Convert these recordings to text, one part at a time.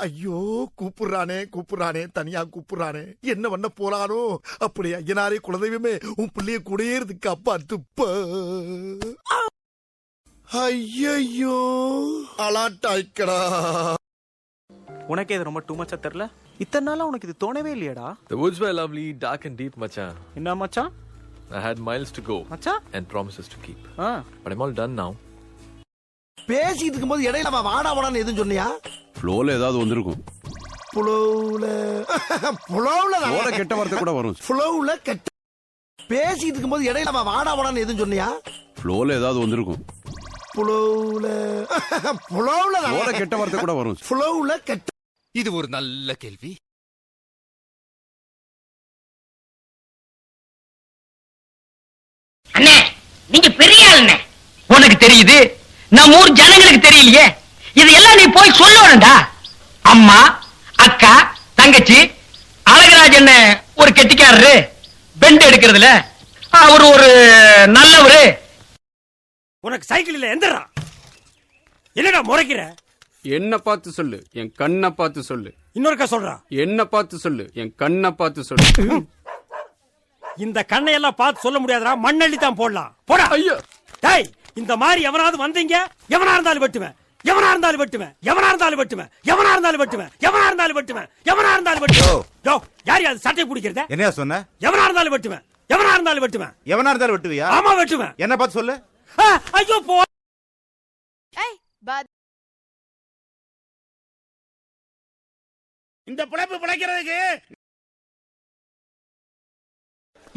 ஐயோ கூப்பிடுறானே தனியா கூப்பிடுறானே, என்ன பண்ண போறானோ? அப்படி ஐயனாரே குலதெய்வமே, உன் பிள்ளைய கூடயேறதுக்கு அப்பா துப்ப. ஐயோ அலாட்டாய்க்கடா. உனக்கே இது ரொம்ப டூ மச்சா தெரியல? இத்தனை நாளா உனக்கு இது தோணவே இல்லையடா? The woods were lovely, dark and deep, Machan. என்ன மச்சான்? I had miles to go மச்சான் and promises to keep. But I'm all done now. பேசிட்டு இருக்கும்போது இடையில வாடா வாடான்னு எதுவும் சொன்னியா? ஃப்ளோல ஏதாவது வந்திருக்கும். புலவுல கெட்ட வார்த்தை கூட வரும். புலவுல கெட்ட பேசிட்டு இருக்கும்போது இடையில வாடா வாடான்னு எதுவும் சொன்னியா? ஃப்ளோல ஏதாவது வந்திருக்கும். புலவுல கெட்ட வார்த்தை கூட வரும். புலவுல கெட்ட. இது ஒரு நல்ல கேள்வி. அண்ணே, நீங்க பெரிய ஆளுண்ணே. உனக்கு தெரியுது, நம்ம ஊர் ஜனங்களுக்கு தெரியலையே. இதெல்லாம் நீ போய் சொல்லணும்டா. அம்மா, அக்கா, தங்கச்சி, அழகராஜன் ஒரு கெட்டிக்காரரு, பெண்ட் எடுக்கிறதுல அவர் ஒரு நல்லவரு. உனக்கு சைக்கிள் இல்ல, எந்திரா. என்னடா முறைக்கிற? என்ன பார்த்து சொல்லு, என் கண்ணை பார்த்து சொல்லு. இன்னொருக்கா சொல்றா. என்ன பார்த்து சொல்லு, என் கண்ணை பார்த்து சொல்லு. இந்த கண்ணை எல்லாம் பார்த்து சொல்ல முடியாதுடா, மண்ணள்ளி தான் போடலாம். போடா. ஐயோ டேய், இந்த மாதிரி எவனாவது வந்தீங்க, எவனா இருந்தாலும் வெட்டுவேன், எவனா இருந்தாலும் வெட்டுவேன், எவனா இருந்தாலும் வெட்டுவேன், எவனா இருந்தாலும் வெட்டுவேன், எவனா இருந்தாலும் வெட்டுவேன், எவனா இருந்தாலும் வெட்டுவேன். யோ, யார் யாரு சட்டை பிடிக்கிறத? என்னையா சொன்ன? எவனா இருந்தாலும் வெட்டுவேன், எவனா இருந்தாலும் வெட்டுவேன். எவனா இருந்தாலும் வெட்டுவியா? ஆமா வெட்டுவேன். என்ன பார்த்து சொல்லு. ஐயோ போ. இந்த பிழைப்பு பிழைக்கிறதுக்கு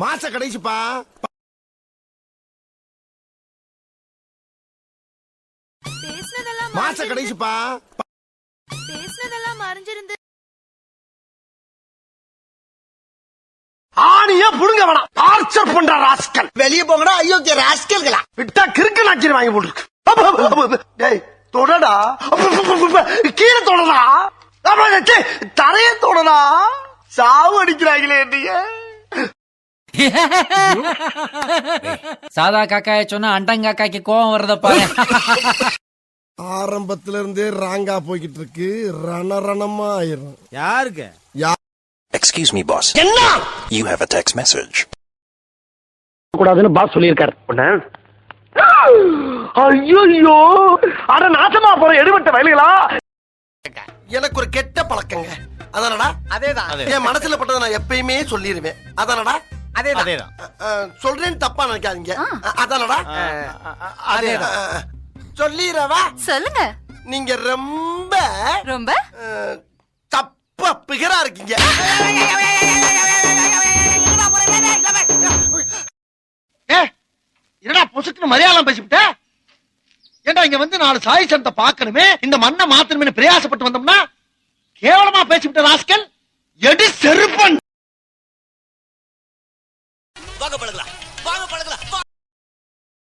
மாச கடைசிப்பா. மாச கடைசிப்பா. பேசுனதெல்லாம் மறைஞ்சிருந்து ஆணிய புடுங்க வேணாம். டார்ச்சர் பண்ற ராஸ்கல். வெளியே போங்கடா. ஐயோ ராஸ்கல்களா விட்டா கிறுக்கு நாச்சி வாங்கி போட்டுருக்கு. டேய் தொடடா, கீழே தொடடா, தரைய தொடடா. சாவு அடிக்கிறாங்களே என்னைய. சாதா காக்காய சொன்னா அண்டங்காக்காய்க்கு கோவம் வருத பாரு. ஆரம்பத்துல இருந்தே ராங்கா போய்கிட்டு இருக்கு. ரணமா ஆயிரும். யாருக்கு? Excuse me, boss. என்ன? You have a text message. கூடாதுன்னு பாஸ் சொல்லியிருக்காரு. ஐயோ அட நாசமா போற எடுபட்ட வயலுகளா. எனக்கு ஒரு கெட்ட பழக்கங்க. அதானடா? அதேதான். என் மனசுல பட்டதை நான் எப்பயுமே சொல்லிடுவேன். அதானடா? அதேதான். சொல்றேன்னு தப்பா நினைக்காதீங்க. அதானடா? அதேதான். சொல்லிரவா? சொல்லுங்க. நீங்க ரொம்ப ரொம்ப தப்பா பிகரா இருக்கீங்க. என்னடா பொசுக்குன்னு மலையாளம் பேசிவிட்ட? ஏண்டா இங்க வந்து 4 சாய் சனத்தை பாக்கணுமே, இந்த மண்ணை மாத்தணுமே பிரயாசப்பட்டு வந்தோம்னா கேவலமா பேசிவிட்ட ராஸ்கல்.